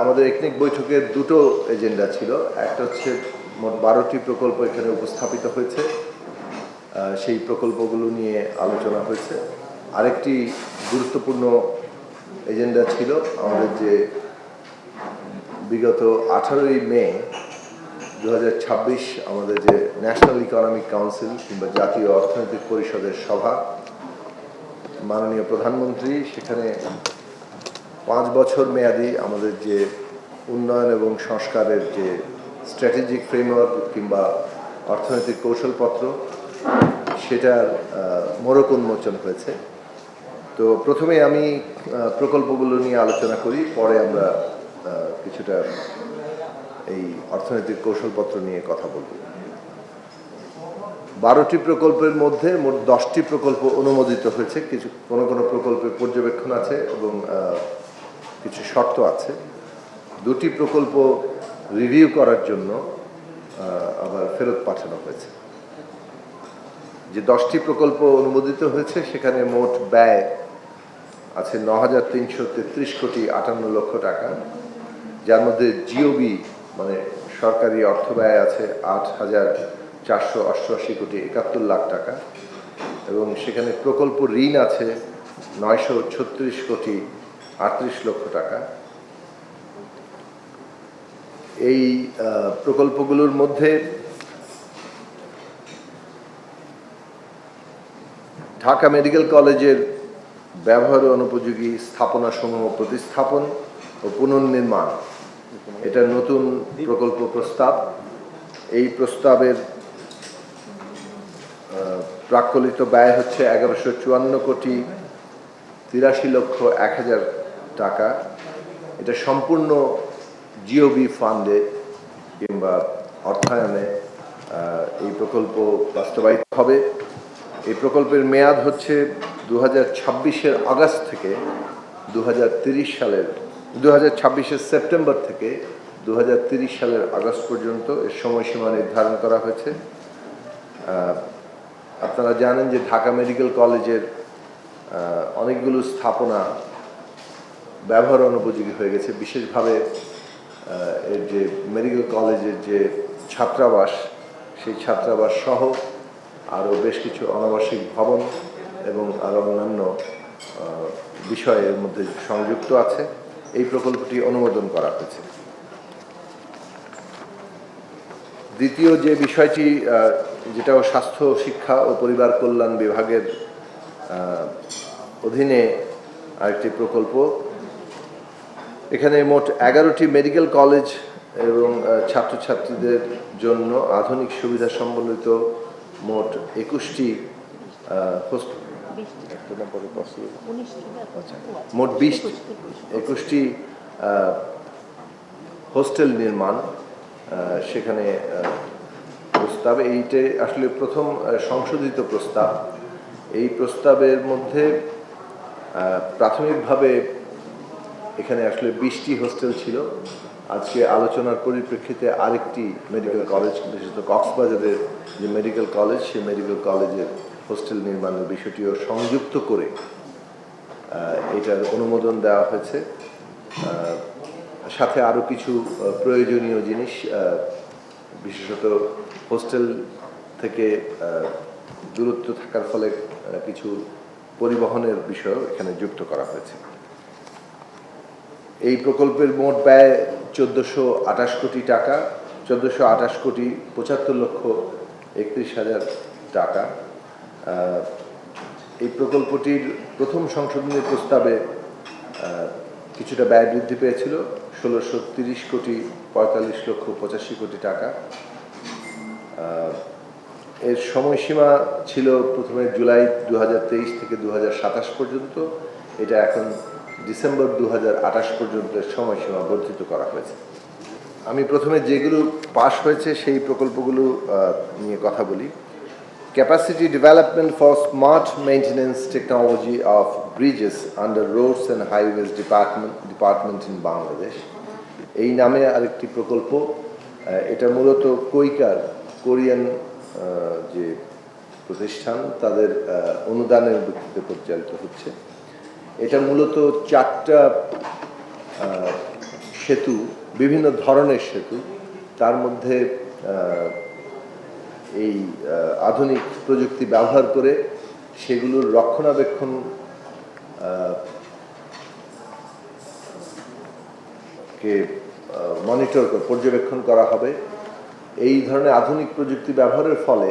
আমাদের একনিক বৈঠকের দুটো এজেন্ডা ছিল। একটা হচ্ছে মোট 12টি প্রকল্প এখানে উপস্থাপিত হয়েছে, সেই প্রকল্পগুলো নিয়ে আলোচনা হয়েছে। আরেকটি গুরুত্বপূর্ণ এজেন্ডা ছিল আমাদের যে বিগত 18ই মে 2026 আমাদের যে ন্যাশনাল ইকোনমিক কাউন্সিল কিংবা জাতীয় অর্থনৈতিক পরিষদের সভা, মাননীয় প্রধানমন্ত্রী সেখানে 5 বছর মেয়াদী আমাদের যে উন্নয়ন এবং সংস্কারের যে স্ট্র্যাটেজিক ফ্রেমওয়ার্ক কিংবা অর্থনৈতিক কৌশলপত্র, সেটার মোড়ক উন্মোচন হয়েছে। তো প্রথমে আমি প্রকল্পগুলো নিয়ে আলোচনা করি, পরে আমরা কিছুটা এই অর্থনৈতিক কৌশলপত্র নিয়ে কথা বলব। 12টি প্রকল্পের মধ্যে মোট 10টি প্রকল্প অনুমোদিত হয়েছে। কোনো প্রকল্পের পর্যবেক্ষণ আছে এবং কিছু শর্ত আছে। 2টি প্রকল্প রিভিউ করার জন্য আবার ফেরত পাঠানো হয়েছে। যে 10টি প্রকল্প অনুমোদিত হয়েছে সেখানে মোট ব্যয় আছে 9,333 কোটি 58 লক্ষ টাকা, যার মধ্যে জিওবি মানে সরকারি অর্থ ব্যয় আছে 8,488 কোটি 71 লাখ টাকা, এবং সেখানে প্রকল্প ঋণ আছে 936 কোটি 38 লক্ষ টাকা। এই প্রকল্পগুলোর মধ্যে ঢাকা মেডিকেল কলেজের ব্যবহার অনুপযোগী স্থাপনাসমূহ প্রতিস্থাপন ও পুনর্নির্মাণ, এটা নতুন প্রকল্প প্রস্তাব। এই প্রস্তাবের প্রাক্কলিত ব্যয় হচ্ছে 1154 কোটি 83 লক্ষ 1,000 টাকা। এটা সম্পূর্ণ জিওবি ফান্ডে কিংবা অর্থায়নে এই প্রকল্প বাস্তবায়িত হবে। এই প্রকল্পের মেয়াদ হচ্ছে 2026-এর আগস্ট থেকে 2026-এর সেপ্টেম্বর থেকে 2030 সালের আগস্ট পর্যন্ত এর সময়সীমা নির্ধারণ করা হয়েছে। আপনারা জানেন যে ঢাকা মেডিকেল কলেজের অনেকগুলো স্থাপনা ব্যবহার অনুপযোগী হয়ে গেছে। বিশেষভাবে এর যে মেডিকেল কলেজের যে ছাত্রাবাস, সেই ছাত্রাবাস সহ আরও বেশ কিছু অনাবাসিক ভবন এবং আরও অন্যান্য বিষয়ের মধ্যে সংযুক্ত আছে। এই প্রকল্পটি অনুমোদন করা হয়েছে। দ্বিতীয় যে বিষয়টি, যেটাও স্বাস্থ্য, শিক্ষা ও পরিবার কল্যাণ বিভাগের অধীনে আরেকটি প্রকল্প। এখানে মোট 11টি মেডিকেল কলেজ এবং ছাত্রছাত্রীদের জন্য আধুনিক সুবিধা সম্বলিত মোট 21টি মোট 21টি হোস্টেল নির্মাণ সেখানে প্রস্তাব। এইটা আসলে প্রথম সংশোধিত প্রস্তাব। এই প্রস্তাবের মধ্যে প্রাথমিকভাবে এখানে আসলে 20টি হোস্টেল ছিল। আজকে আলোচনার পরিপ্রেক্ষিতে আরেকটি মেডিকেল কলেজ, বিশেষত কক্সবাজারের যে মেডিকেল কলেজ, সেই মেডিকেল কলেজের হোস্টেল নির্মাণের বিষয়টিও সংযুক্ত করে এটার অনুমোদন দেওয়া হয়েছে। সাথে আরও কিছু প্রয়োজনীয় জিনিস, বিশেষত হোস্টেল থেকে দূরত্ব থাকার ফলে কিছু পরিবহনের বিষয় এখানে যুক্ত করা হয়েছে। এই প্রকল্পের মোট ব্যয় 1428 কোটি টাকা, 1428 কোটি 75 লক্ষ 31 হাজার টাকা। এই প্রকল্পটির প্রথম সংশোধনী প্রস্তাবে কিছুটা ব্যয় বৃদ্ধি পেয়েছিল 1630 কোটি 45 লক্ষ 85 কোটি টাকা। এর সময়সীমা ছিল প্রথমে জুলাই 2023 থেকে 2027 পর্যন্ত, এটা এখন ডিসেম্বর 2028 পর্যন্ত সময়সীমা বর্ধিত করা হয়েছে। আমি প্রথমে যেগুলো পাশ হয়েছে সেই প্রকল্পগুলো নিয়ে কথা বলি। Capacity development for smart maintenance technology of bridges under roads and highways department in Bangladesh, এই নামে আরেকটি প্রকল্প। এটা মূলত কোরিয়ান যে প্রতিষ্ঠান, তাদের অনুদানের ভিত্তিতে পরিচালিত হচ্ছে। এটা মূলত 4টা সেতু, বিভিন্ন ধরনের সেতু, তার মধ্যে এই আধুনিক প্রযুক্তি ব্যবহার করে সেগুলোর রক্ষণাবেক্ষণ কে পর্যবেক্ষণ করা হবে। এই ধরনের আধুনিক প্রযুক্তি ব্যবহারের ফলে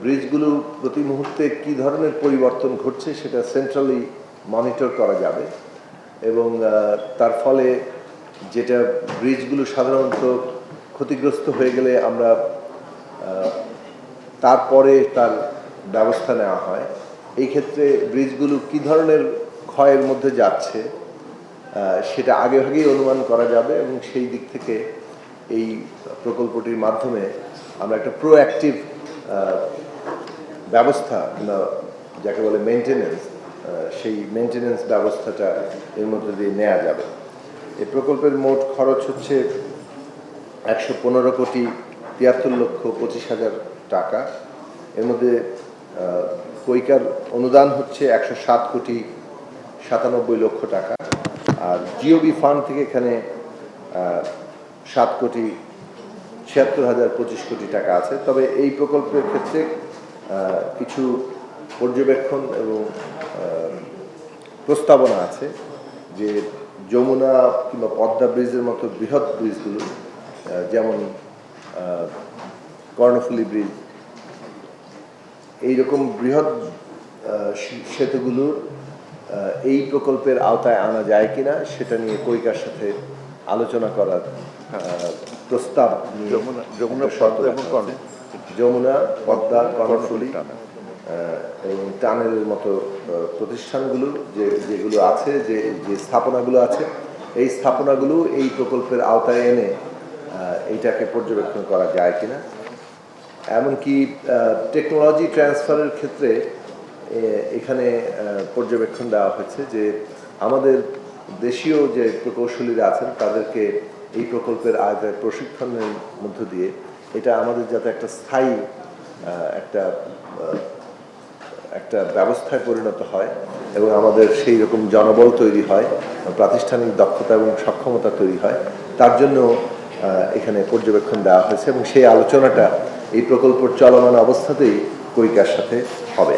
ব্রিজগুলো প্রতি মুহূর্তে কী ধরনের পরিবর্তন ঘটছে সেটা সেন্ট্রালি মনিটর করা যাবে এবং তার ফলে যেটা ব্রিজগুলো সাধারণত ক্ষতিগ্রস্ত হয়ে গেলে আমরা তারপরে তার ব্যবস্থা নেওয়া হয়, এই ক্ষেত্রে ব্রিজগুলো কী ধরনের ক্ষয়ের মধ্যে যাচ্ছে সেটা আগেভাগেই অনুমান করা যাবে এবং সেই দিক থেকে এই প্রকল্পটির মাধ্যমে আমরা একটা প্রোঅ্যাক্টিভ ব্যবস্থা যাকে বলে মেনটেনেন্স, সেই মেনটেনেন্স ব্যবস্থাটা এর মধ্যে দিয়ে নেওয়া যাবে। এই প্রকল্পের মোট খরচ হচ্ছে ১১৫,৭৩,২৫,০০০ টাকা। এর মধ্যে কৈকার অনুদান হচ্ছে ১০৭,৯৭,০০,০০০ টাকা, আর জিওবি ফান্ড থেকে এখানে ৭,৭৬,০২৫ টাকা আছে। তবে এই প্রকল্পের ক্ষেত্রে কিছু পর্যবেক্ষণ এবং প্রস্তাবনা আছে যে যমুনা কিংবা পদ্মা ব্রিজের মতো বৃহৎ ব্রিজগুলো, যেমন কর্ণফুলী ব্রিজ, এইরকম বৃহৎ সেতুগুলোর এই প্রকল্পের আওতায় আনা যায় কিনা সেটা নিয়ে কৈকার সাথে আলোচনা করার প্রস্তাব নিয়ে যমুনা, পদ্মা, কর্ণফুলী এবং টানেলের মতো প্রতিষ্ঠানগুলো যেগুলো আছে, যে স্থাপনাগুলো আছে, এই স্থাপনাগুলো এই প্রকল্পের আওতায় এনে এইটাকে পর্যবেক্ষণ করা যায় কিনা। এমনকি টেকনোলজি ট্রান্সফারের ক্ষেত্রে এখানে পর্যবেক্ষণ দেওয়া হয়েছে যে আমাদের দেশীয় যে প্রকৌশলীরা আছেন তাদেরকে এই প্রকল্পের আওতায় প্রশিক্ষণের মধ্য দিয়ে এটা আমাদের যাতে একটা স্থায়ী একটা ব্যবস্থায় পরিণত হয় এবং আমাদের সেই রকম জনবল তৈরি হয়, প্রাতিষ্ঠানিক দক্ষতা এবং সক্ষমতা তৈরি হয়, তার জন্য এখানে পর্যবেক্ষণ দেওয়া হয়েছে এবং সেই আলোচনাটা এই প্রকল্প চলমান অবস্থাতেই কৈকার সাথে হবে।